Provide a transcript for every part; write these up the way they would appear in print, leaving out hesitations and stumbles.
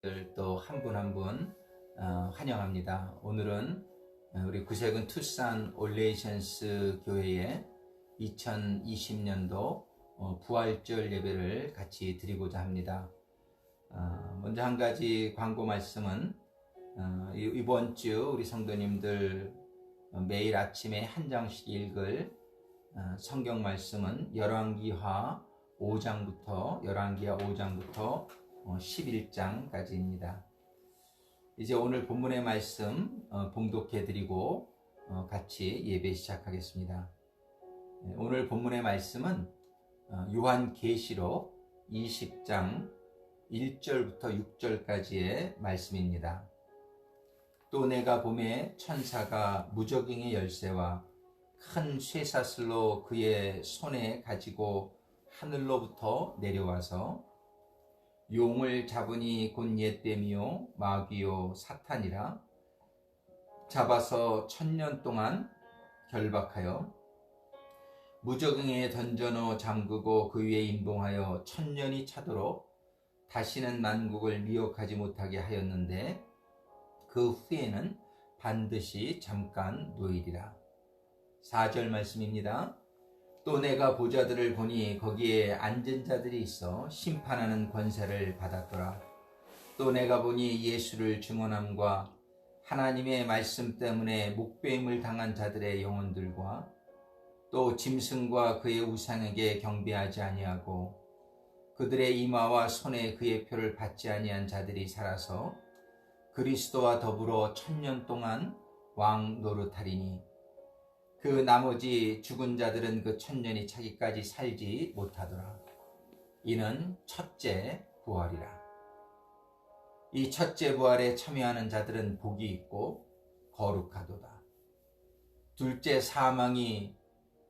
또 한 분 한 분 환영합니다. 오늘은 우리 구세군 투싼 올레이션스 교회의 2020년도 부활절 예배를 같이 드리고자 합니다. 먼저 한 가지 광고 말씀은 이번 주 우리 성도님들 매일 아침에 한 장씩 읽을 성경 말씀은 열왕기하 5장부터 11장까지입니다. 이제 오늘 본문의 말씀 봉독해드리고 같이 예배 시작하겠습니다. 오늘 본문의 말씀은 요한계시록 20장 1절부터 6절까지의 말씀입니다. 또 내가 보매 천사가 무저갱의 열쇠와 큰 쇠사슬로 그의 손에 가지고 하늘로부터 내려와서 용을 잡으니 곧 옛뱀이요 마귀요 사탄이라 잡아서 1000년 동안 결박하여 무저갱에 던져넣어 잠그고 그 위에 임봉하여 1000년이 차도록 다시는 만국을 미혹하지 못하게 하였는데 그 후에는 반드시 잠깐 노이리라. 4절 말씀입니다. 또 내가 보좌들을 보니 거기에 앉은 자들이 있어 심판하는 권세를 받았더라. 또 내가 보니 예수를 증언함과 하나님의 말씀 때문에 목배임을 당한 자들의 영혼들과 또 짐승과 그의 우상에게 경배하지 아니하고 그들의 이마와 손에 그의 표를 받지 아니한 자들이 살아서 그리스도와 더불어 1000년 동안 왕 노릇하리니 그 나머지 죽은 자들은 그 1000년이 차기까지 살지 못하더라. 이는 첫째 부활이라. 이 첫째 부활에 참여하는 자들은 복이 있고 거룩하도다. 둘째 사망이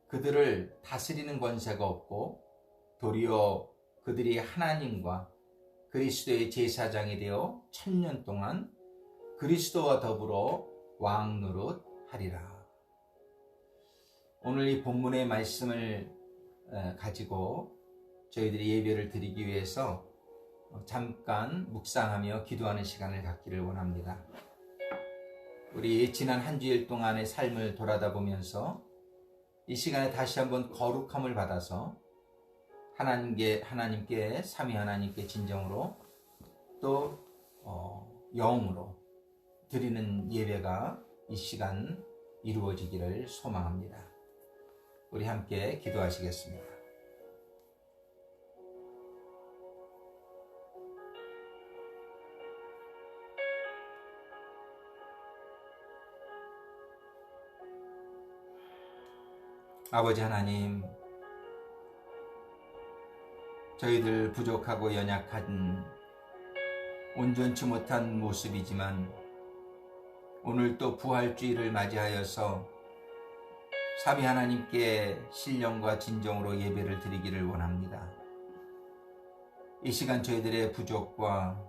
그들을 다스리는 권세가 없고 도리어 그들이 하나님과 그리스도의 제사장이 되어 1000년 동안 그리스도와 더불어 왕 노릇하리라. 오늘 이 본문의 말씀을 가지고 저희들이 예배를 드리기 위해서 잠깐 묵상하며 기도하는 시간을 갖기를 원합니다. 우리 지난 한 주일 동안의 삶을 돌아다보면서 이 시간에 다시 한번 거룩함을 받아서 하나님께 삼위 하나님께 진정으로 또 영으로 드리는 예배가 이 시간 이루어지기를 소망합니다. 우리 함께 기도하시겠습니다. 아버지 하나님, 저희들 부족하고 연약한 온전치 못한 모습이지만 오늘 또 부활주의를 맞이하여서 삼위 하나님께 신령과 진정으로 예배를 드리기를 원합니다. 이 시간 저희들의 부족과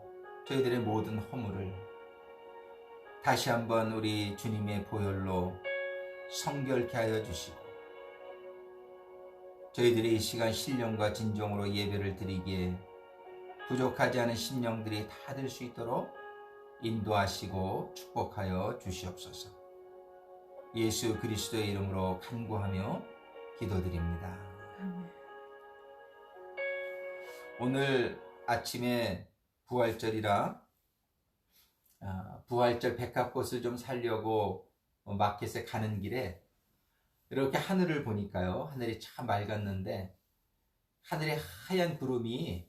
저희들의 모든 허물을 다시 한번 우리 주님의 보혈로 성결케 하여 주시고 저희들이 이 시간 신령과 진정으로 예배를 드리기에 부족하지 않은 심령들이 다 될 수 있도록 인도하시고 축복하여 주시옵소서. 예수 그리스도의 이름으로 간구하며 기도드립니다. 오늘 아침에 부활절이라 부활절 백합꽃을 좀 사려고 마켓에 가는 길에 이렇게 하늘을 보니까요, 하늘이 참 맑았는데 하늘에 하얀 구름이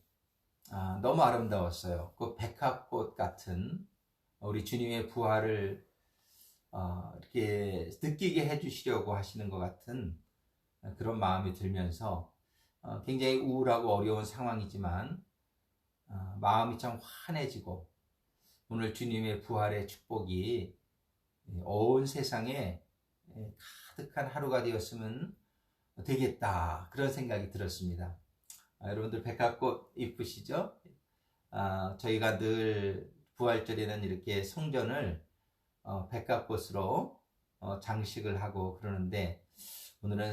너무 아름다웠어요. 그 백합꽃 같은 우리 주님의 부활을 이렇게 느끼게 해주시려고 하시는 것 같은 그런 마음이 들면서 굉장히 우울하고 어려운 상황이지만 마음이 참 환해지고 오늘 주님의 부활의 축복이 온 세상에 가득한 하루가 되었으면 되겠다, 그런 생각이 들었습니다. 여러분들 백합꽃 이쁘시죠? 저희가 늘 부활절에는 이렇게 성전을 백합꽃으로 장식을 하고 그러는데 오늘은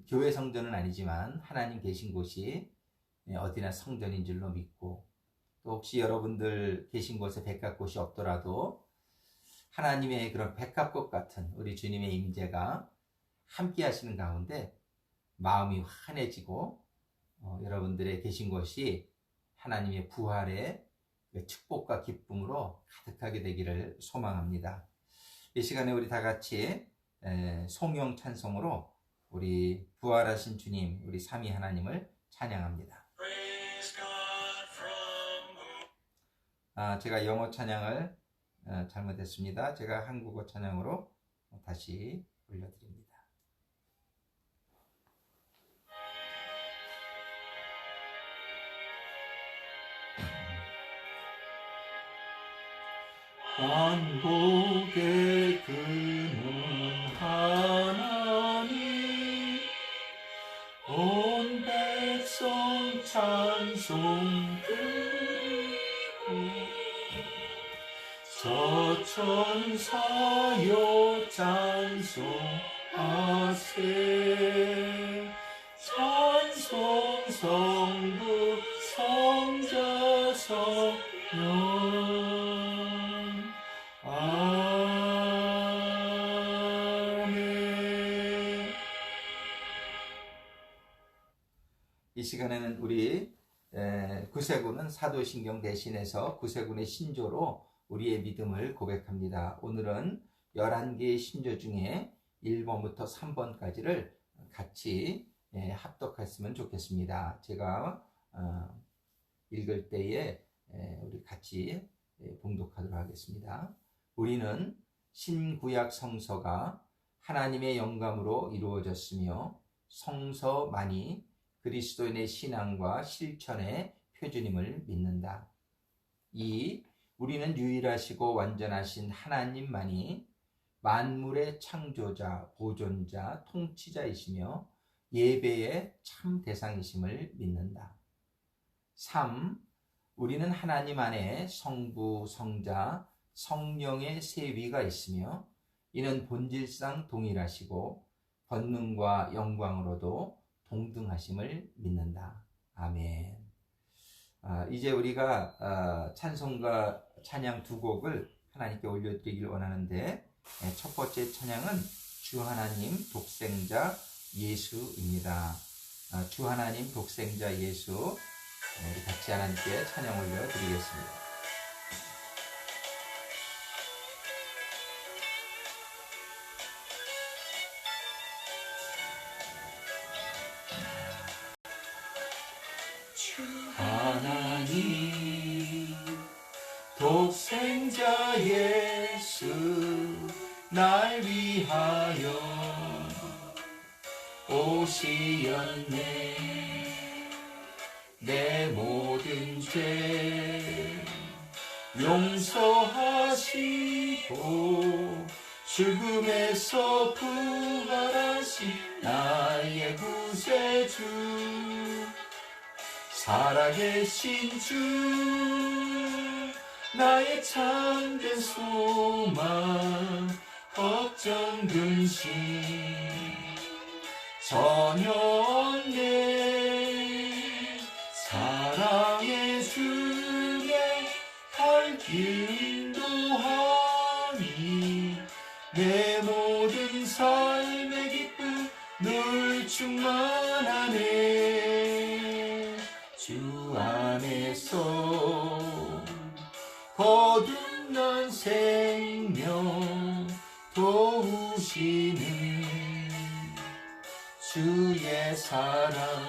교회 성전은 아니지만 하나님 계신 곳이 어디나 성전인 줄로 믿고 또 혹시 여러분들 계신 곳에 백합꽃이 없더라도 하나님의 그런 백합꽃 같은 우리 주님의 임재가 함께 하시는 가운데 마음이 환해지고 여러분들의 계신 곳이 하나님의 부활의 축복과 기쁨으로 가득하게 되기를 소망합니다. 이 시간에 우리 다 같이 송영 찬송으로 우리 부활하신 주님, 우리 삼위 하나님을 찬양합니다. 제가 영어 찬양을 잘못했습니다. 제가 한국어 찬양으로 다시 올려드립니다. 만국의 근원 하나님 온 백성 찬송 드리고 저천사여 찬송하세 찬송 성부 성자 성령 이 시간에는 우리 구세군은 사도신경 대신해서 구세군의 신조로 우리의 믿음을 고백합니다. 오늘은 11개의 신조 중에 1번부터 3번까지를 같이 합독했으면 좋겠습니다. 제가 읽을 때에 우리 같이 봉독하도록 하겠습니다. 우리는 신구약 성서가 하나님의 영감으로 이루어졌으며 성서만이 그리스도인의 신앙과 실천의 표준임을 믿는다. 2. 우리는 유일하시고 완전하신 하나님만이 만물의 창조자, 보존자, 통치자이시며 예배의 참 대상이심을 믿는다. 3. 우리는 하나님 안에 성부, 성자, 성령의 세 위가 있으며 이는 본질상 동일하시고 권능과 영광으로도 동등하심을 믿는다. 아멘. 이제 우리가 찬송과 찬양 두 곡을 하나님께 올려드리길 원하는데 첫 번째 찬양은 주 하나님 독생자 예수입니다. 주 하나님 독생자 예수 우리 같이 하나님께 찬양 올려드리겠습니다. 하나님 독생자 예수 날 위하여 오시었네. 내 모든 죄 용서하시고 죽음에서 부활하신 나의 구세주 살아계신 주 나의 참된 소망 걱정 근심 전혀 없네. 사랑의 주의 갈 길 인도하니 내 모든 삶의 기쁨 늘 충만하네. 주 안에서 거듭난 생명 도우시는 주의 사랑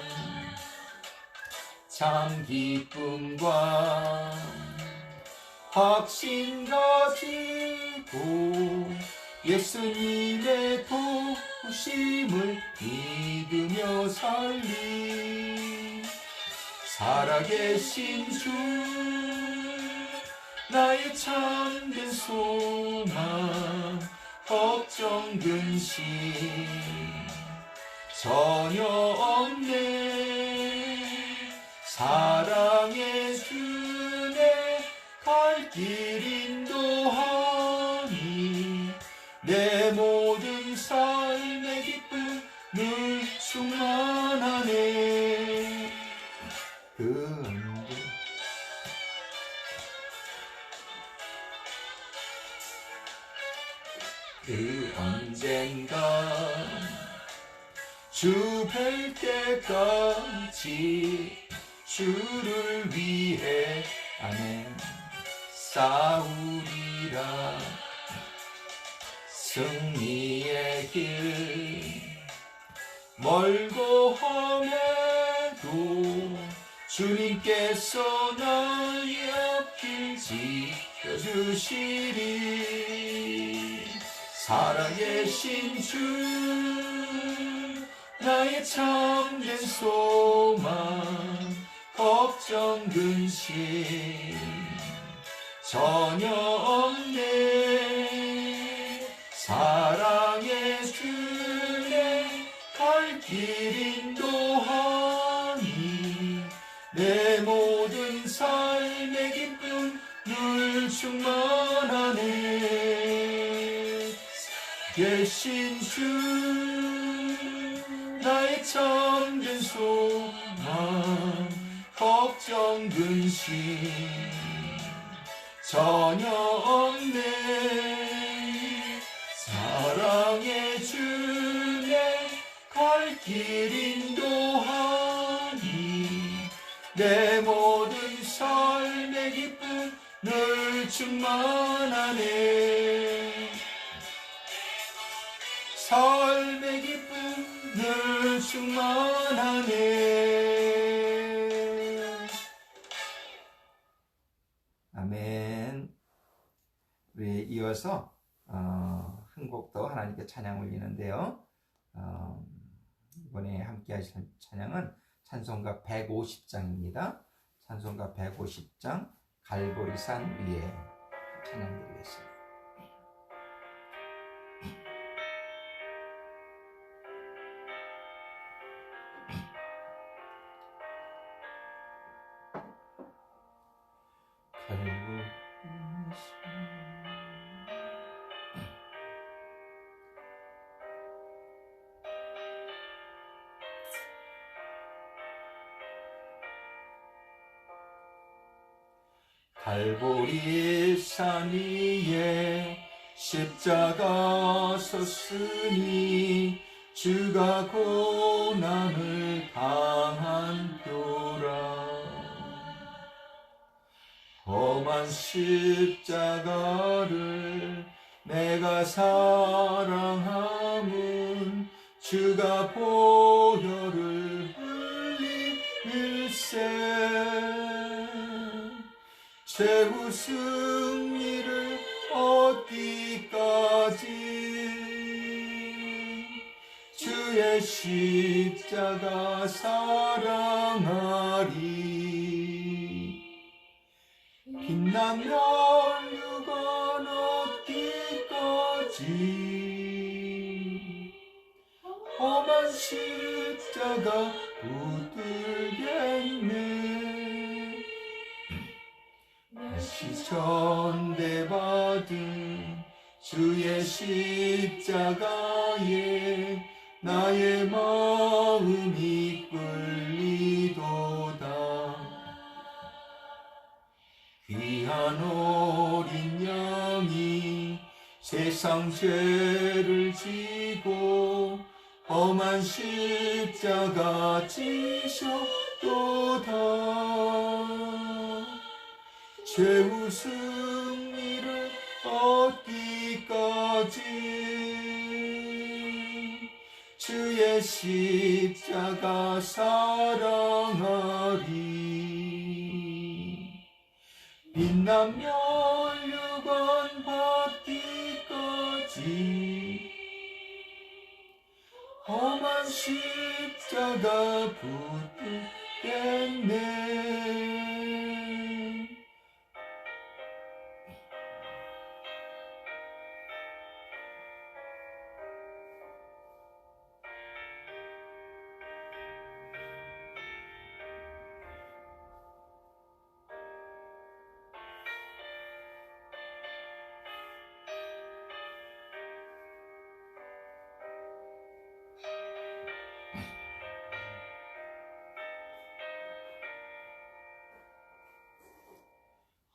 참 기쁨과 확신 가지고 예수님의 도우심을 믿으며 살리. 살아계신 주 나의 참된 소망 걱정 근심 전혀 없네. 사랑의 주내 갈 길 인도하니 내 모든 삶의 기쁨 늘 충만하네. 그 언젠가 주 뵐 때까지 주를 위해 아멘. 싸우리라. 승리의 길 멀고 험해도 주님께서 나의 앞길 지켜주시리. 살아계신 주 나의 참된 소망 걱정 근심 전혀 없네. 사랑의 주내 갈 길 인도하니 내 모든 삶의 기쁨 늘 충만하네. 계신 주 나의 참된 소망 걱정 근심 전혀 없네. 사랑의 주내 갈 길 인도하니 내 모든 삶의 기쁨 늘 충만하네. 삶의 기쁨 늘 충만하네. 아멘. 우리 이어서 한 곡 더 하나님께 찬양 올리는데요. 이번에 함께 하실 찬양은 찬송가 150장입니다. 찬송가 150장 갈보리산 위에 찬양 드리겠습니다. 갈보리산 위에 십자가 섰으니 주가 고난을 당한 표라. 험한 십자가를 내가 사랑함은 주가 보혈을 흘리일세. 최후 승리를 얻기까지 주의 십자가 사랑하리. 빛나며 유건 얻기까지 험한 십자가 붙들겠네. 다시 전대받은 주의 십자가에 나의 마음이 끌리도다. 귀한 어린 양이 세상 죄를 지고 험한 십자가 지셨도다. 최후 승리를 얻기까지 주의 십자가 사랑하리. 빛나며 유건 받기까지 험한 십자가 붙들겠네.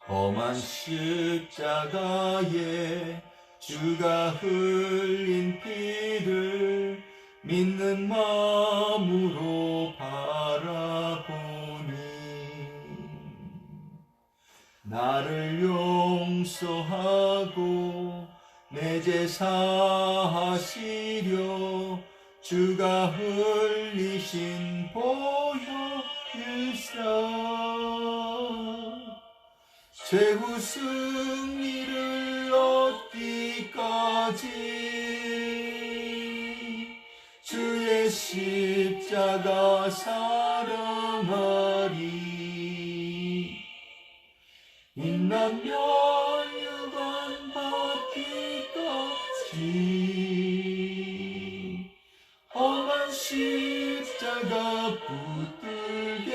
험한 십자가에 주가 흘린 피를 믿는 마음으로 바라보니 나를 용서하고 내 죄 사하시려 주가 흘리신 보혈 일사 최후 승리를 얻기까지 주의 십자가 사랑하리 인난 면류관 받기까지 험한 십자가 붙들겠네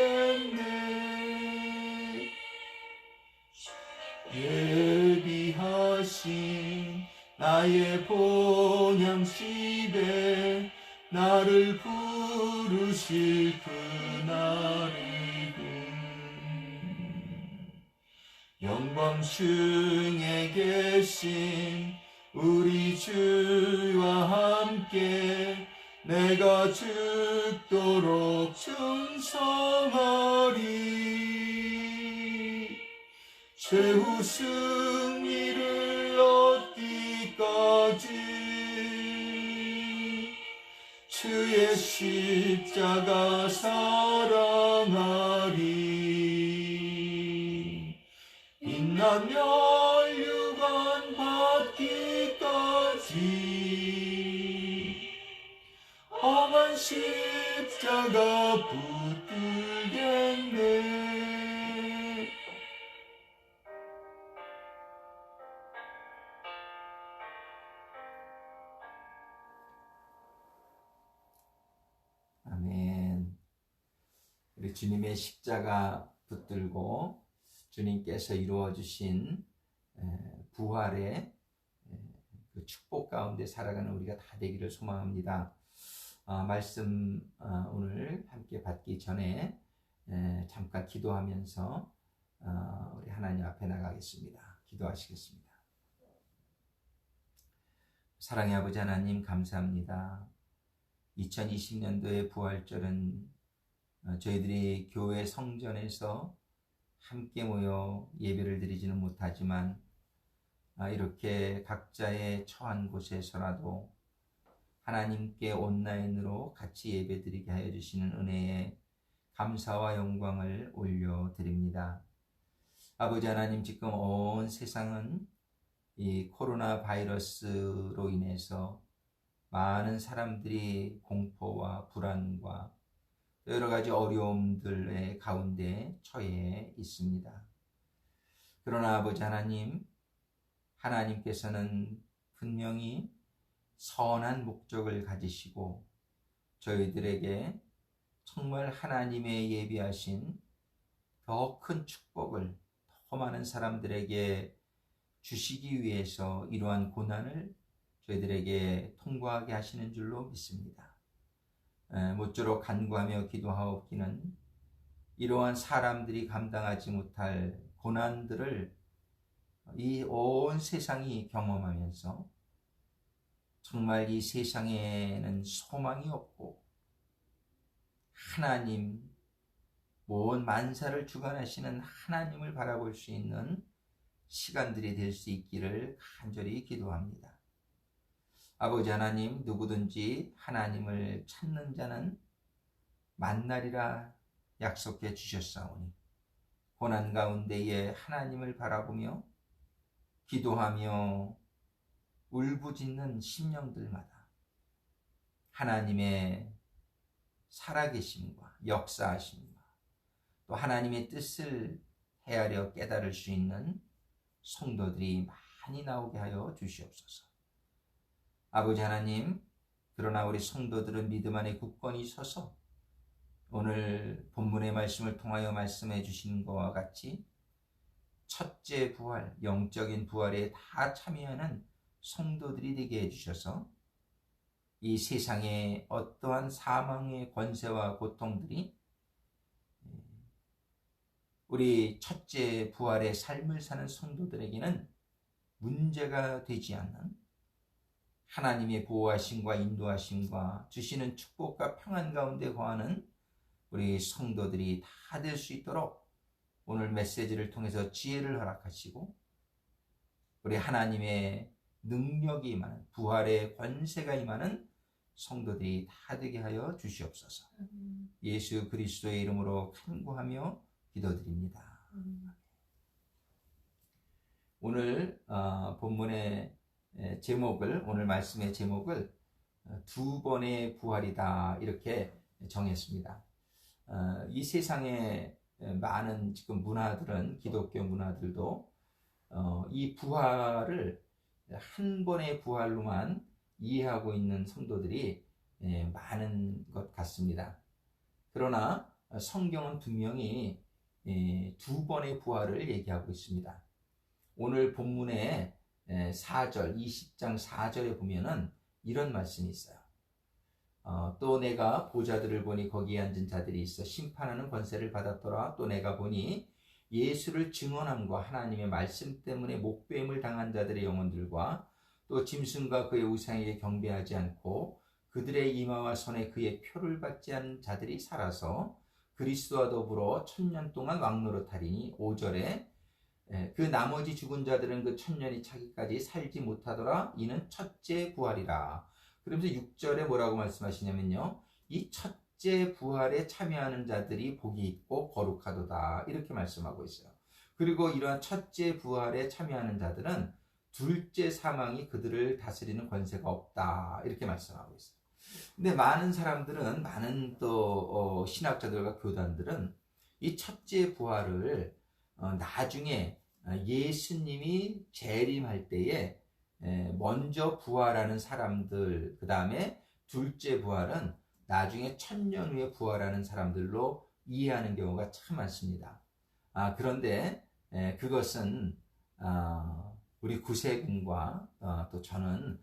예비하신 나의 본향집에 나를 부르실 그날이군 영광 중에 계신 우리 주와 함께 내가 죽도록 충성하리 최후 승리를 얻기까지 주의 십자가 사랑하리 빛나며 멸류관 받기까지 험한 십자가 붙들겠네 아멘. 우리 주님의 십자가 붙들고 주님께서 이루어 주신 부활의 그 축복 가운데 살아가는 우리가 다 되기를 소망합니다. 말씀 오늘 함께 받기 전에 잠깐 기도하면서 우리 하나님 앞에 나가겠습니다. 기도하시겠습니다. 사랑의 아버지 하나님 감사합니다. 2020년도의 부활절은 저희들이 교회 성전에서 함께 모여 예배를 드리지는 못하지만 이렇게 각자의 처한 곳에서라도 하나님께 온라인으로 같이 예배드리게 하여 주시는 은혜에 감사와 영광을 올려드립니다. 아버지 하나님, 지금 온 세상은 이 코로나 바이러스로 인해서 많은 사람들이 공포와 불안과 여러 가지 어려움들의 가운데 처해 있습니다. 그러나 아버지 하나님, 하나님께서는 분명히 선한 목적을 가지시고 저희들에게 정말 하나님의 예비하신 더 큰 축복을 더 많은 사람들에게 주시기 위해서 이러한 고난을 저희들에게 통과하게 하시는 줄로 믿습니다. 모쪼록 간구하며 기도하옵기는 이러한 사람들이 감당하지 못할 고난들을 이 온 세상이 경험하면서 정말 이 세상에는 소망이 없고 하나님, 온 만사를 주관하시는 하나님을 바라볼 수 있는 시간들이 될 수 있기를 간절히 기도합니다. 아버지 하나님, 누구든지 하나님을 찾는 자는 만나리라 약속해 주셨사오니 고난 가운데에 하나님을 바라보며 기도하며 울부짖는 심령들마다 하나님의 살아계심과 역사하심과 또 하나님의 뜻을 헤아려 깨달을 수 있는 성도들이 많이 나오게 하여 주시옵소서. 아버지 하나님, 그러나 우리 성도들은 믿음 안에 굳건히 서서 오늘 본문의 말씀을 통하여 말씀해 주신 것과 같이 첫째 부활, 영적인 부활에 다 참여하는 성도들이 되게 해주셔서 이 세상의 어떠한 사망의 권세와 고통들이 우리 첫째 부활의 삶을 사는 성도들에게는 문제가 되지 않는 하나님의 보호하심과 인도하심과 주시는 축복과 평안 가운데 거하는 우리 성도들이 다 될 수 있도록 오늘 메시지를 통해서 지혜를 허락하시고 우리 하나님의 능력이 임하는 부활의 권세가 임하는 성도들이 다 되게 하여 주시옵소서. 예수 그리스도의 이름으로 간구하며 기도드립니다. 오늘 본문의 제목을, 오늘 말씀의 제목을 두 번의 부활이다 이렇게 정했습니다. 이 세상에 많은 지금 문화들은, 기독교 문화들도 이 부활을 한 번의 부활로만 이해하고 있는 성도들이 많은 것 같습니다. 그러나 성경은 분명히 두 번의 부활을 얘기하고 있습니다. 오늘 본문의 4절, 20장 4절에 보면은 이런 말씀이 있어요. 또 내가 보좌들을 보니 거기에 앉은 자들이 있어 심판하는 권세를 받았더라. 또 내가 보니 예수를 증언함과 하나님의 말씀 때문에 목배임을 당한 자들의 영혼들과 또 짐승과 그의 우상에게 경배하지 않고 그들의 이마와 손에 그의 표를 받지 않은 자들이 살아서 그리스도와 더불어 1000년 동안 왕노릇하리니 5절에 그 나머지 죽은 자들은 그 1000년이 차기까지 살지 못하더라. 이는 첫째 부활이라. 그러면서 6절에 뭐라고 말씀하시냐면요, 이 첫째 부활에 참여하는 자들이 복이 있고 거룩하도다 이렇게 말씀하고 있어요. 그리고 이러한 첫째 부활에 참여하는 자들은 둘째 사망이 그들을 다스리는 권세가 없다 이렇게 말씀하고 있어요. 근데 많은 사람들은, 많은 또 신학자들과 교단들은 이 첫째 부활을 나중에 예수님이 재림할 때에 먼저 부활하는 사람들, 그 다음에 둘째 부활은 나중에 1000년 후에 부활하는 사람들로 이해하는 경우가 참 많습니다. 그런데 그것은 우리 구세군과 또 저는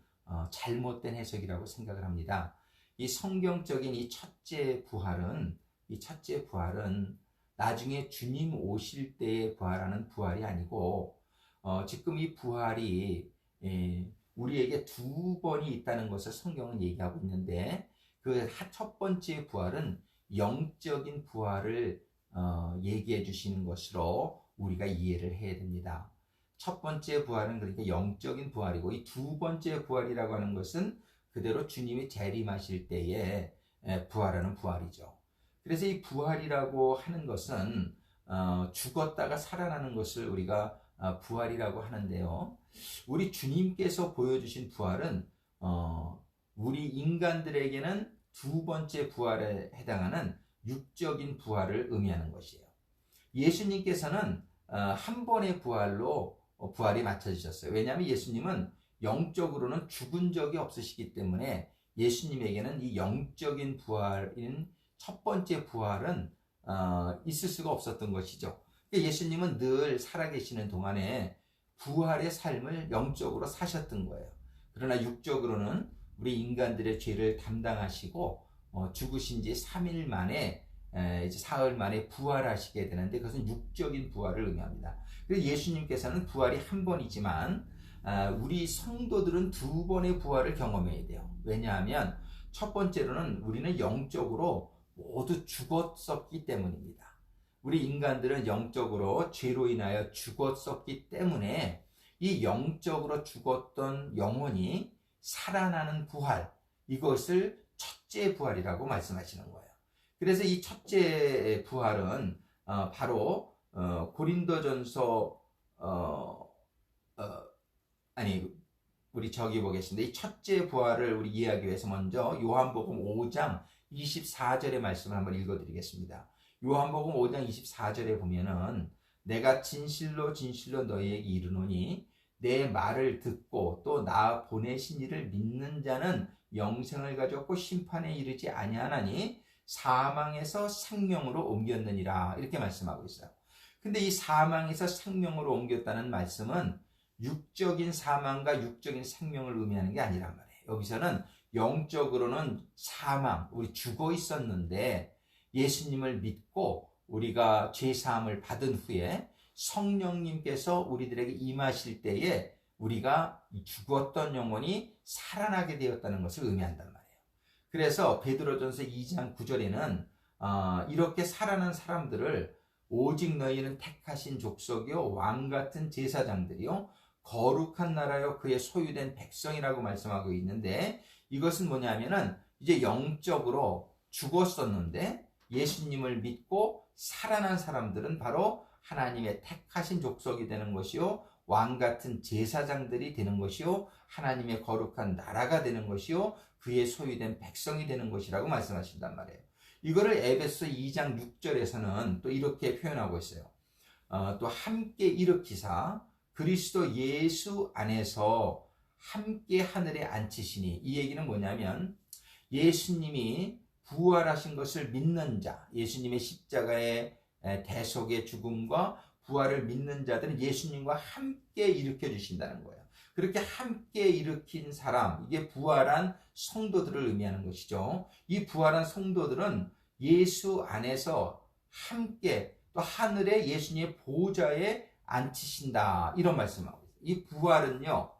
잘못된 해석이라고 생각을 합니다. 이 성경적인 이 첫째 부활은 나중에 주님 오실 때에 부활하는 부활이 아니고 지금 이 부활이 우리에게 두 번이 있다는 것을 성경은 얘기하고 있는데 그 첫 번째 부활은 영적인 부활을 얘기해 주시는 것으로 우리가 이해를 해야 됩니다. 첫 번째 부활은 그러니까 영적인 부활이고 이 두 번째 부활이라고 하는 것은 그대로 주님이 재림하실 때에 부활하는 부활이죠. 그래서 이 부활이라고 하는 것은 죽었다가 살아나는 것을 우리가 부활이라고 하는데요. 우리 주님께서 보여주신 부활은 우리 인간들에게는 두 번째 부활에 해당하는 육적인 부활을 의미하는 것이에요. 예수님께서는 한 번의 부활로 부활이 맞춰지셨어요. 왜냐하면 예수님은 영적으로는 죽은 적이 없으시기 때문에 예수님에게는 이 영적인 부활인 첫 번째 부활은 있을 수가 없었던 것이죠. 예수님은 늘 살아계시는 동안에 부활의 삶을 영적으로 사셨던 거예요. 그러나 육적으로는 우리 인간들의 죄를 담당하시고 죽으신 지 3일 만에 이제 사흘 만에 부활하시게 되는데 그것은 육적인 부활을 의미합니다. 그래서 예수님께서는 부활이 한 번이지만 우리 성도들은 두 번의 부활을 경험해야 돼요. 왜냐하면 첫 번째로는 우리는 영적으로 모두 죽었었기 때문입니다. 우리 인간들은 영적으로 죄로 인하여 죽었었기 때문에 이 영적으로 죽었던 영혼이 살아나는 부활, 이것을 첫째 부활이라고 말씀하시는 거예요. 그래서 이 첫째 부활은 바로 고린도전서 우리 저기 보겠습니다. 이 첫째 부활을 우리 이해하기 위해서 먼저 요한복음 5장 24절의 말씀을 한번 읽어드리겠습니다. 요한복음 5장 24절에 보면은 내가 진실로 진실로 너희에게 이르노니 내 말을 듣고 또 나 보내신 이를 믿는 자는 영생을 가졌고 심판에 이르지 아니하나니 사망에서 생명으로 옮겼느니라 이렇게 말씀하고 있어요. 근데 이 사망에서 생명으로 옮겼다는 말씀은 육적인 사망과 육적인 생명을 의미하는 게 아니란 말이에요. 여기서는 영적으로는 사망, 우리 죽어 있었는데 예수님을 믿고 우리가 죄사함을 받은 후에 성령님께서 우리들에게 임하실 때에 우리가 죽었던 영혼이 살아나게 되었다는 것을 의미한단 말이에요. 그래서 베드로전서 2장 9절에는 이렇게 살아난 사람들을 오직 너희는 택하신 족속이요 왕같은 제사장들이요 거룩한 나라요 그의 소유된 백성이라고 말씀하고 있는데, 이것은 뭐냐면은 이제 영적으로 죽었었는데 예수님을 믿고 살아난 사람들은 바로 하나님의 택하신 족속이 되는 것이요 왕같은 제사장들이 되는 것이요 하나님의 거룩한 나라가 되는 것이요 그의 소유된 백성이 되는 것이라고 말씀하신단 말이에요. 이거를 에베소 2장 6절에서는 또 이렇게 표현하고 있어요. 또 함께 일으키사 그리스도 예수 안에서 함께 하늘에 앉히시니, 이 얘기는 뭐냐면 예수님이 부활하신 것을 믿는 자, 예수님의 십자가의 대속의 죽음과 부활을 믿는 자들은 예수님과 함께 일으켜 주신다는 거예요. 그렇게 함께 일으킨 사람, 이게 부활한 성도들을 의미하는 것이죠. 이 부활한 성도들은 예수 안에서 함께 또 하늘에 예수님의 보좌에 앉히신다, 이런 말씀하고 있어요. 이 부활은요,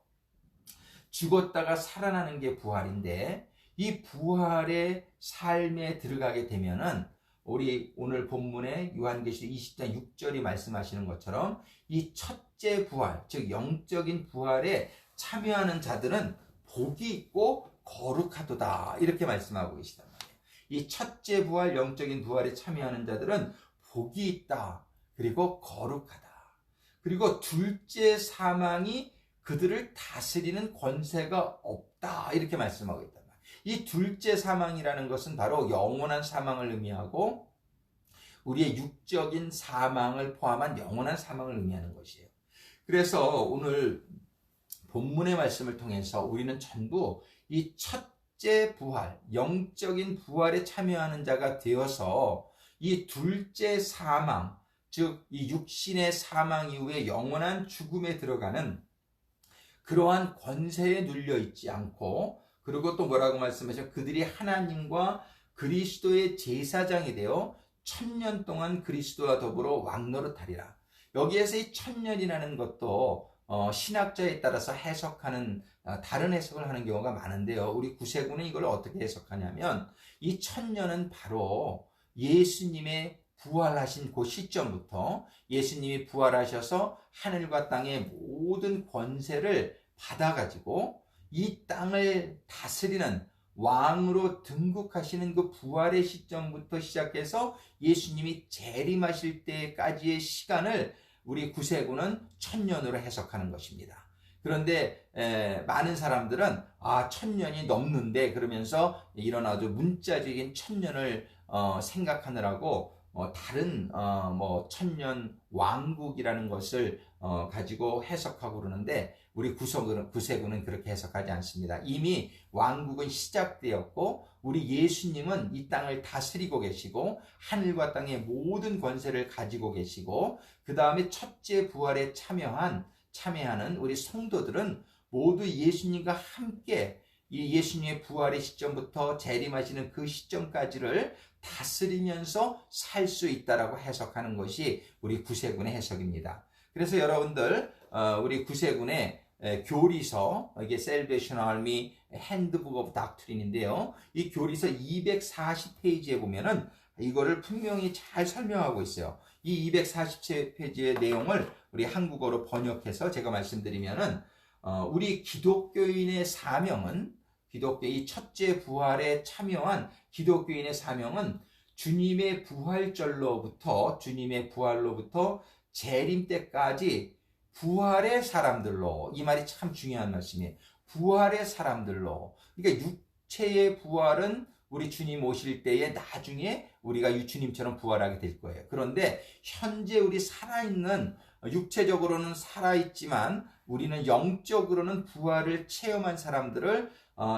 죽었다가 살아나는 게 부활인데, 이 부활의 삶에 들어가게 되면은 우리 오늘 본문의 요한계시록 20장 6절이 말씀하시는 것처럼 이 첫째 부활, 즉 영적인 부활에 참여하는 자들은 복이 있고 거룩하도다, 이렇게 말씀하고 계시단 말이에요. 이 첫째 부활, 영적인 부활에 참여하는 자들은 복이 있다, 그리고 거룩하다. 그리고 둘째 사망이 그들을 다스리는 권세가 없다, 이렇게 말씀하고 있단 말이에요. 이 둘째 사망이라는 것은 바로 영원한 사망을 의미하고 우리의 육적인 사망을 포함한 영원한 사망을 의미하는 것이에요. 그래서 오늘 본문의 말씀을 통해서 우리는 전부 이 첫째 부활, 영적인 부활에 참여하는 자가 되어서 이 둘째 사망, 즉 이 육신의 사망 이후에 영원한 죽음에 들어가는 그러한 권세에 눌려 있지 않고, 그리고 또 뭐라고 말씀하셨죠? 그들이 하나님과 그리스도의 제사장이 되어 1000년 동안 그리스도와 더불어 왕노릇하리라. 여기에서 이 1000년이라는 것도 신학자에 따라서 해석하는 다른 해석을 하는 경우가 많은데요. 우리 구세군은 이걸 어떻게 해석하냐면 이 1000년은 바로 예수님의 부활하신 그 시점부터 예수님이 부활하셔서 하늘과 땅의 모든 권세를 받아가지고 이 땅을 다스리는 왕으로 등극하시는 그 부활의 시점부터 시작해서 예수님이 재림하실 때까지의 시간을 우리 구세군은 1000년으로 해석하는 것입니다. 그런데 많은 사람들은 1000년이 넘는데 그러면서 이런 아주 문자적인 1000년을 생각하느라고 다른 1000년 왕국이라는 것을 가지고 해석하고 그러는데, 우리 구세군은 그렇게 해석하지 않습니다. 이미 왕국은 시작되었고 우리 예수님은 이 땅을 다스리고 계시고 하늘과 땅의 모든 권세를 가지고 계시고, 그 다음에 첫째 부활에 참여하는 우리 성도들은 모두 예수님과 함께 이 예수님의 부활의 시점부터 재림하시는 그 시점까지를 다스리면서 살 수 있다라고 해석하는 것이 우리 구세군의 해석입니다. 그래서 여러분들 우리 구세군의 교리서, 이게 Salvation Army Handbook of Doctrine인데요. 이 교리서 240페이지에 보면은 이거를 분명히 잘 설명하고 있어요. 이 240페이지의 내용을 우리 한국어로 번역해서 제가 말씀드리면은 우리 기독교인의 사명은, 이 첫째 부활에 참여한 기독교인의 사명은 주님의 부활로부터 재림 때까지 부활의 사람들로, 이 말이 참 중요한 말씀이에요. 부활의 사람들로. 그러니까 육체의 부활은 우리 주님 오실 때에 나중에 우리가 주님처럼 부활하게 될 거예요. 그런데 현재 우리 살아있는, 육체적으로는 살아있지만 우리는 영적으로는 부활을 체험한 사람들을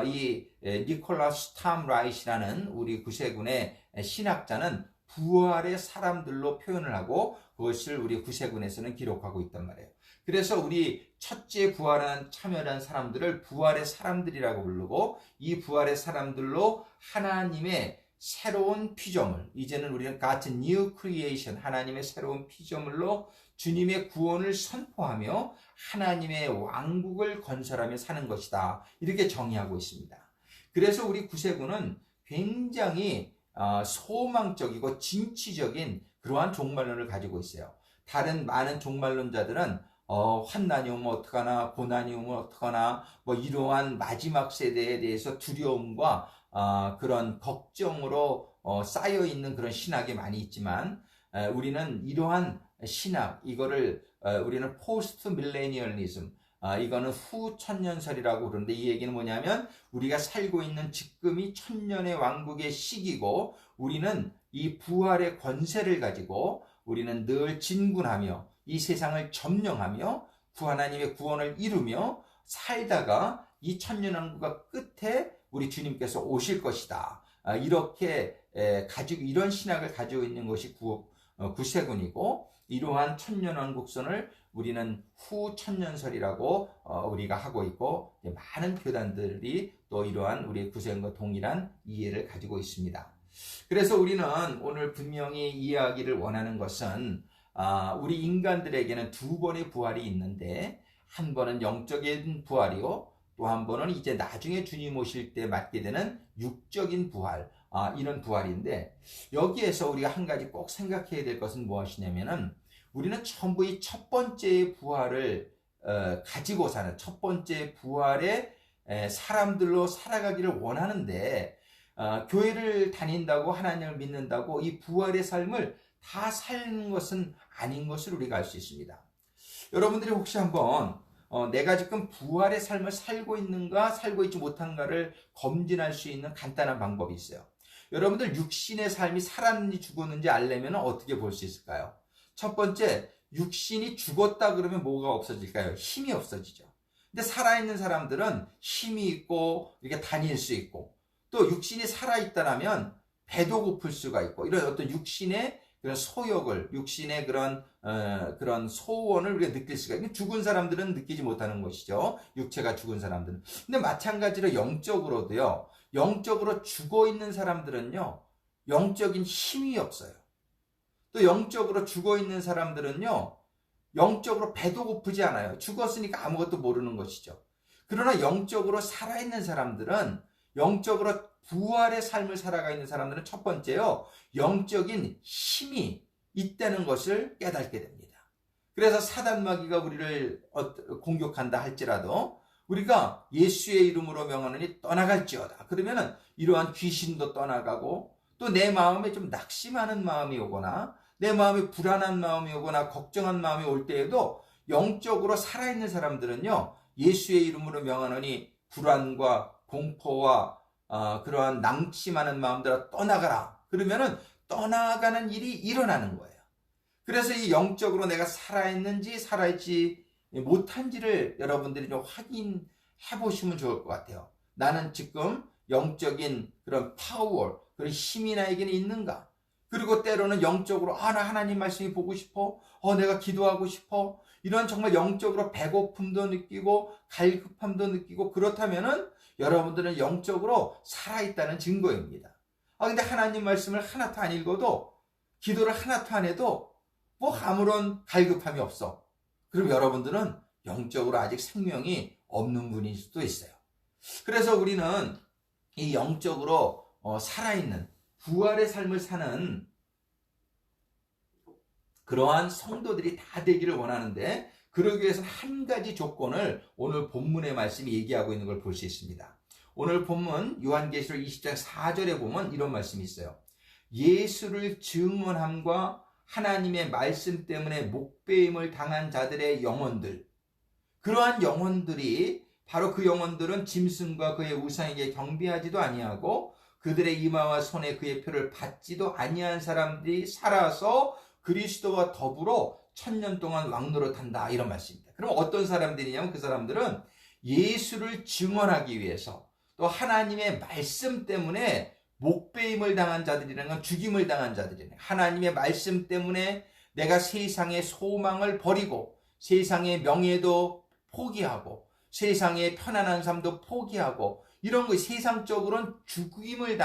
이 니콜라스 탐 라이트라는 우리 구세군의 신학자는 부활의 사람들로 표현을 하고 그것을 우리 구세군에서는 기록하고 있단 말이에요. 그래서 우리 첫째 부활한 참여한 사람들을 부활의 사람들이라고 부르고, 이 부활의 사람들로 하나님의 새로운 피조물, 이제는 우리는 같은 new creation, 하나님의 새로운 피조물로 주님의 구원을 선포하며 하나님의 왕국을 건설하며 사는 것이다. 이렇게 정의하고 있습니다. 그래서 우리 구세군은 굉장히 소망적이고 진취적인 그러한 종말론을 가지고 있어요. 다른 많은 종말론자들은 환난이 오면 어떡하나, 고난이 오면 어떡하나, 뭐 이러한 마지막 세대에 대해서 두려움과 그런 걱정으로 쌓여있는 그런 신학이 많이 있지만, 우리는 이러한 신학, 이거를 우리는 포스트 밀레니얼리즘, 이거는 후 천년설이라고 그러는데, 이 얘기는 뭐냐면 우리가 살고 있는 지금이 천년의 왕국의 시기고, 우리는 이 부활의 권세를 가지고 우리는 늘 진군하며 이 세상을 점령하며 하나님의 구원을 이루며 살다가 이 천년왕국의 끝에 우리 주님께서 오실 것이다. 이렇게 가지고 이런 신학을 가지고 있는 것이 구세군이고, 이러한 천년왕국선을 우리는 후 천년설이라고 우리가 하고 있고, 많은 교단들이 또 이러한 우리 구세군과 동일한 이해를 가지고 있습니다. 그래서 우리는 오늘 분명히 이야기를 원하는 것은, 우리 인간들에게는 두 번의 부활이 있는데, 한 번은 영적인 부활이요, 또 한 번은 이제 나중에 주님 오실 때 맞게 되는 육적인 부활, 이런 부활인데, 여기에서 우리가 한 가지 꼭 생각해야 될 것은 무엇이냐면은, 우리는 전부 이 첫 번째 부활을 가지고 사는, 첫 번째 부활의 사람들로 살아가기를 원하는데, 교회를 다닌다고, 하나님을 믿는다고 이 부활의 삶을 다 사는 것은 아닌 것을 우리가 알 수 있습니다. 여러분들이 혹시 한번 내가 지금 부활의 삶을 살고 있는가 살고 있지 못한가를 검진할 수 있는 간단한 방법이 있어요. 여러분들 육신의 삶이 살았는지 죽었는지 알려면 어떻게 볼 수 있을까요? 첫 번째, 육신이 죽었다 그러면 뭐가 없어질까요? 힘이 없어지죠. 근데 살아있는 사람들은 힘이 있고 이렇게 다닐 수 있고, 또 육신이 살아있다라면 배도 고플 수가 있고, 이런 어떤 육신의 그런 소욕을, 육신의 그런 소원을 우리가 느낄 수가 있고, 죽은 사람들은 느끼지 못하는 것이죠. 육체가 죽은 사람들은. 근데 마찬가지로 영적으로도요, 영적으로 죽어 있는 사람들은요, 영적인 힘이 없어요. 또 영적으로 죽어 있는 사람들은요, 영적으로 배도 고프지 않아요. 죽었으니까 아무것도 모르는 것이죠. 그러나 영적으로 살아있는 사람들은, 영적으로 부활의 삶을 살아가 있는 사람들은 첫 번째요, 영적인 힘이 있다는 것을 깨닫게 됩니다. 그래서 사단마귀가 우리를 공격한다 할지라도 우리가 예수의 이름으로 명하노니 떠나갈지어다. 그러면은 이러한 귀신도 떠나가고, 또 내 마음에 좀 낙심하는 마음이 오거나, 내 마음에 불안한 마음이 오거나 걱정한 마음이 올 때에도 영적으로 살아있는 사람들은요, 예수의 이름으로 명하노니 불안과 공포와 그러한 낙심하는 마음들아 떠나가라. 그러면은 떠나가는 일이 일어나는 거예요. 그래서 이 영적으로 내가 살아있는지 살아있지 못한지를 여러분들이 좀 확인해 보시면 좋을 것 같아요. 나는 지금 영적인 그런 파워, 그런 힘이 나에게는 있는가? 그리고 때로는 영적으로 나 하나님 말씀이 보고 싶어, 내가 기도하고 싶어, 이런 정말 영적으로 배고픔도 느끼고 갈급함도 느끼고, 그렇다면은 여러분들은 영적으로 살아있다는 증거입니다. 근데 하나님 말씀을 하나도 안 읽어도, 기도를 하나도 안 해도 뭐 아무런 갈급함이 없어. 그럼 여러분들은 영적으로 아직 생명이 없는 분일 수도 있어요. 그래서 우리는 이 영적으로 살아있는 부활의 삶을 사는 그러한 성도들이 다 되기를 원하는데, 그러기 위해서는 한 가지 조건을 오늘 본문의 말씀이 얘기하고 있는 걸 볼 수 있습니다. 오늘 본문 요한계시록 20장 4절에 보면 이런 말씀이 있어요. 예수를 증언함과 하나님의 말씀 때문에 목배임을 당한 자들의 영혼들, 그러한 영혼들이 바로 그 영혼들은 짐승과 그의 우상에게 경배하지도 아니하고 그들의 이마와 손에 그의 표를 받지도 아니한 사람들이 살아서 그리스도와 더불어 1000년 동안 왕노릇한다, 이런 말씀입니다. 그럼 어떤 사람들이냐면, 그 사람들은 예수를 증언하기 위해서, 또 하나님의 말씀 때문에 목배임을 당한 자들이라는 건 죽임을 당한 자들이네. 하나님의 말씀 때문에 내가 세상의 소망을 버리고, 세상의 명예도 포기하고, 세상의 편안한 삶도 포기하고, 이런 거 세상적으로는 죽임을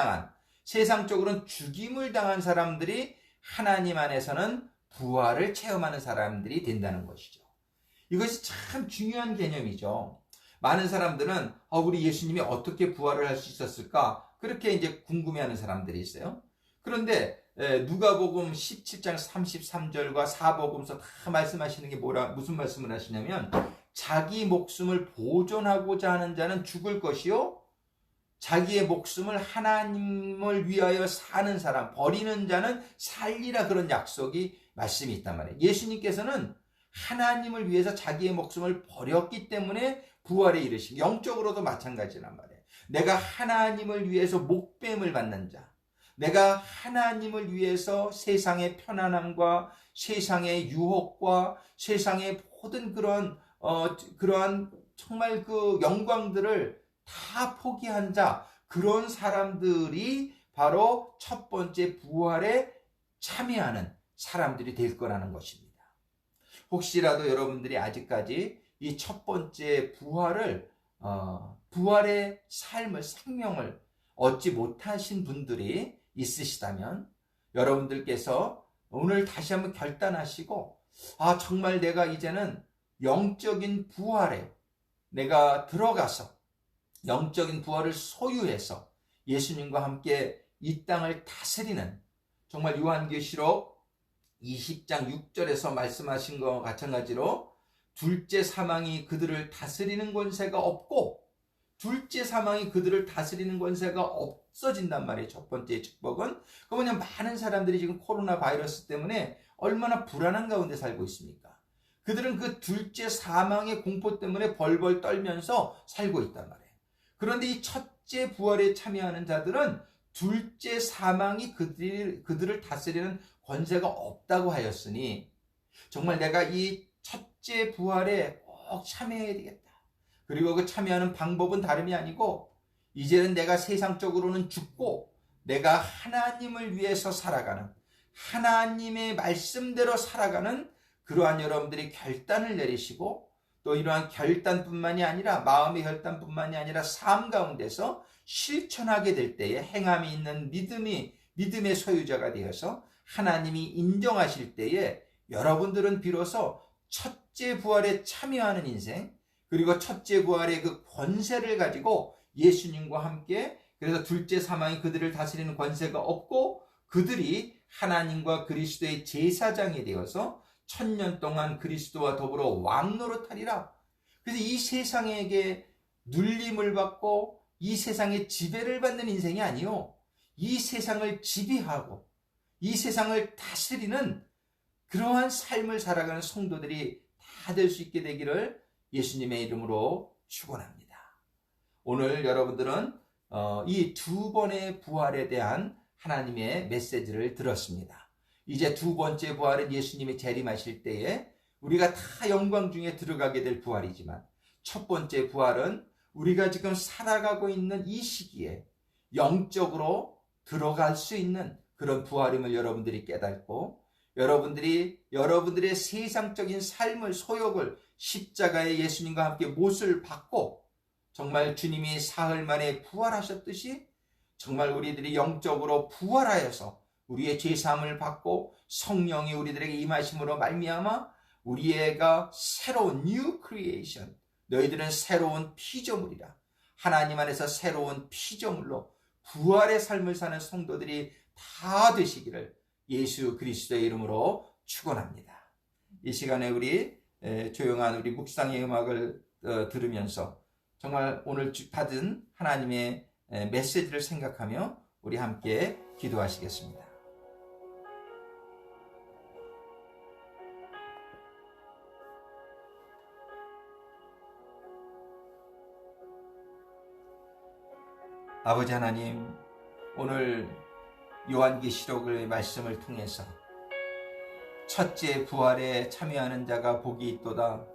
당한 사람들이 하나님 안에서는 부활을 체험하는 사람들이 된다는 것이죠. 이것이 참 중요한 개념이죠. 많은 사람들은 우리 예수님이 어떻게 부활을 할 수 있었을까? 그렇게 이제 궁금해하는 사람들이 있어요. 그런데 누가복음 17장 33절과 사복음서 다 말씀하시는 게 무슨 말씀을 하시냐면, 자기 목숨을 보존하고자 하는 자는 죽을 것이요, 자기의 목숨을 하나님을 위하여 사는 사람, 버리는 자는 살리라, 그런 약속이 말씀이 있단 말이에요. 예수님께서는 하나님을 위해서 자기의 목숨을 버렸기 때문에 부활에 이르신, 영적으로도 마찬가지란 말이에요. 내가 하나님을 위해서 목뱀을 받는 자, 내가 하나님을 위해서 세상의 편안함과 세상의 유혹과 세상의 모든 그러한 정말 그 영광들을 다 포기한 자, 그런 사람들이 바로 첫 번째 부활에 참여하는 사람들이 될 거라는 것입니다. 혹시라도 여러분들이 아직까지 이 첫 번째 부활의 삶을, 생명을 얻지 못하신 분들이 있으시다면, 여러분들께서 오늘 다시 한번 결단하시고, 정말 내가 이제는 영적인 부활에 내가 들어가서 영적인 부활을 소유해서 예수님과 함께 이 땅을 다스리는, 정말 요한계시록 20장 6절에서 말씀하신 것과 마찬가지로 둘째 사망이 그들을 다스리는 권세가 없고, 둘째 사망이 그들을 다스리는 권세가 없어진단 말이에요. 첫 번째 축복은. 그러면 많은 사람들이 지금 코로나 바이러스 때문에 얼마나 불안한 가운데 살고 있습니까? 그들은 그 둘째 사망의 공포 때문에 벌벌 떨면서 살고 있단 말이에요. 그런데 이 첫째 부활에 참여하는 자들은 둘째 사망이 그들을 다스리는 권세가 없다고 하였으니, 정말 내가 이 첫째 부활에 꼭 참여해야 되겠다. 그리고 그 참여하는 방법은 다름이 아니고, 이제는 내가 세상적으로는 죽고 내가 하나님을 위해서 살아가는, 하나님의 말씀대로 살아가는 그러한 여러분들이 결단을 내리시고, 또 이러한 결단뿐만이 아니라, 마음의 결단뿐만이 아니라 삶 가운데서 실천하게 될 때에 행함이 있는 믿음의 소유자가 되어서 하나님이 인정하실 때에 여러분들은 비로소 첫째 부활에 참여하는 인생, 그리고 첫째 부활의 그 권세를 가지고 예수님과 함께, 그래서 둘째 사망이 그들을 다스리는 권세가 없고, 그들이 하나님과 그리스도의 제사장이 되어서 1000년 동안 그리스도와 더불어 왕노릇하리라. 그래서 이 세상에게 눌림을 받고 이 세상의 지배를 받는 인생이 아니요, 이 세상을 지배하고 이 세상을 다스리는 그러한 삶을 살아가는 성도들이 다 될 수 있게 되기를 예수님의 이름으로 축원합니다. 오늘 여러분들은 이 두 번의 부활에 대한 하나님의 메시지를 들었습니다. 이제 두 번째 부활은 예수님이 재림하실 때에 우리가 다 영광 중에 들어가게 될 부활이지만, 첫 번째 부활은 우리가 지금 살아가고 있는 이 시기에 영적으로 들어갈 수 있는 그런 부활임을 여러분들이 깨닫고, 여러분들의 세상적인 삶을, 소욕을 십자가의 예수님과 함께 못을 받고, 정말 주님이 사흘 만에 부활하셨듯이 정말 우리들이 영적으로 부활하여서 우리의 죄사함을 받고 성령이 우리들에게 임하심으로 말미암아 우리가 새로운 new creation, 너희들은 새로운 피조물이라, 하나님 안에서 새로운 피조물로 부활의 삶을 사는 성도들이 다 되시기를 예수 그리스도의 이름으로 축원합니다. 이 시간에 우리 조용한 우리 묵상의 음악을 들으면서 정말 오늘 받은 하나님의 메시지를 생각하며 우리 함께 기도하시겠습니다. 아버지 하나님, 오늘 요한계시록의 말씀을 통해서 첫째 부활에 참여하는 자가 복이 있도다.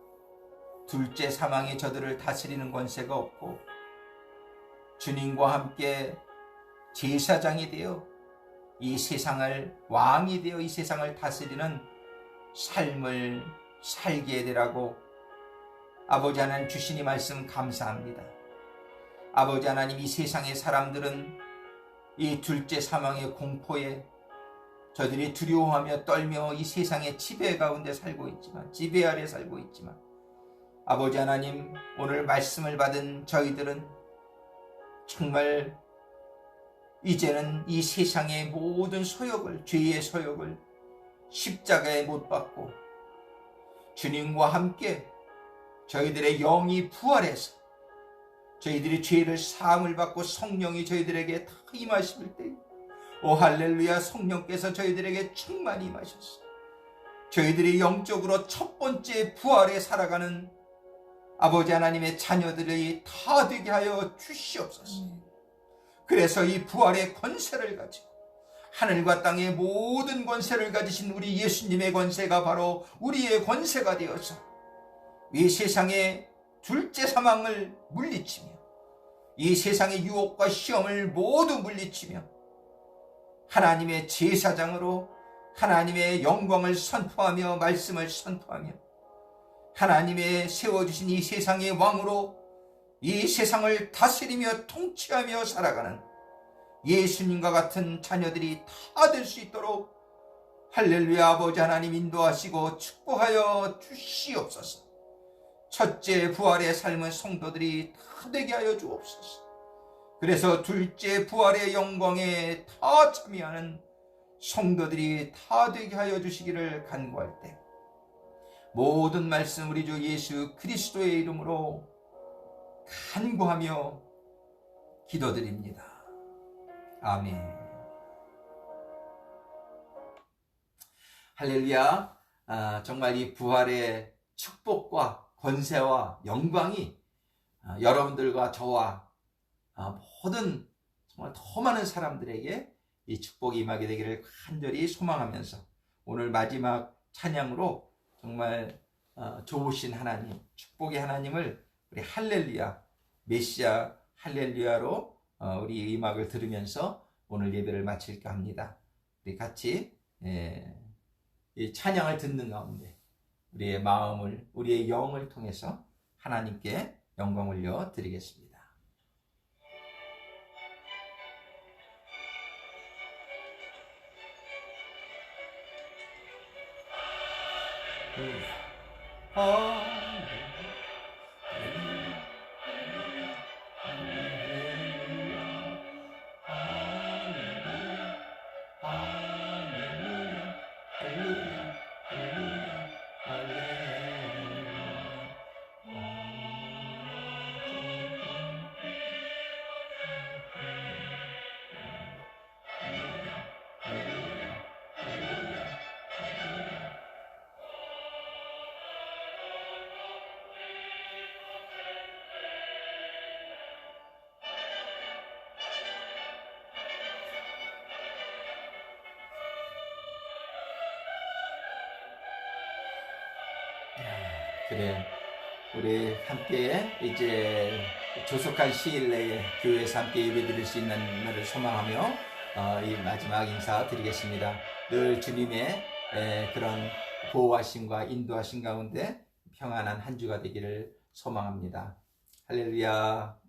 둘째 사망이 저들을 다스리는 권세가 없고, 주님과 함께 제사장이 되어 이 세상을, 왕이 되어 이 세상을 다스리는 삶을 살게 되라고 아버지 하나님 주신 이 말씀 감사합니다. 아버지 하나님, 이 세상의 사람들은 이 둘째 사망의 공포에 저들이 두려워하며 떨며 이 세상의 지배 가운데 살고 있지만, 지배 아래 살고 있지만, 아버지 하나님, 오늘 말씀을 받은 저희들은 정말 이제는 이 세상의 모든 소욕을, 죄의 소욕을 십자가에 못 박고 주님과 함께 저희들의 영이 부활해서 저희들이 죄를 사함을 받고 성령이 저희들에게 다 임하실 때, 오 할렐루야, 성령께서 저희들에게 충만히 임하셨어. 저희들이 영적으로 첫 번째 부활에 살아가는 아버지 하나님의 자녀들이 다 되게 하여 주시옵소서. 그래서 이 부활의 권세를 가지고 하늘과 땅의 모든 권세를 가지신 우리 예수님의 권세가 바로 우리의 권세가 되어서 이 세상의 둘째 사망을 물리치며 이 세상의 유혹과 시험을 모두 물리치며 하나님의 제사장으로 하나님의 영광을 선포하며 말씀을 선포하며 하나님의 세워주신 이 세상의 왕으로 이 세상을 다스리며 통치하며 살아가는 예수님과 같은 자녀들이 다 될 수 있도록 할렐루야, 아버지 하나님 인도하시고 축복하여 주시옵소서. 첫째 부활의 삶은 성도들이 다 되게 하여 주옵소서. 그래서 둘째 부활의 영광에 다 참여하는 성도들이 다 되게 하여 주시기를 간구할 때, 모든 말씀 우리 주 예수 그리스도의 이름으로 간구하며 기도드립니다. 아멘. 할렐루야. 정말 이 부활의 축복과 권세와 영광이 여러분들과 저와 모든 정말 더 많은 사람들에게 이 축복이 임하게 되기를 간절히 소망하면서 오늘 마지막 찬양으로 정말 좋으신 하나님, 축복의 하나님을 우리 할렐루야, 메시아 할렐루야로 우리 이 음악을 들으면서 오늘 예배를 마칠까 합니다. 우리 같이 이 찬양을 듣는 가운데 우리의 마음을, 우리의 영을 통해서 하나님께 영광 올려 드리겠습니다. 그래, 우리 함께 이제 조속한 시일 내에 교회에서 함께 예배드릴 수 있는 날을 소망하며 이 마지막 인사 드리겠습니다. 늘 주님의 그런 보호하심과 인도하심 가운데 평안한 한 주가 되기를 소망합니다. 할렐루야.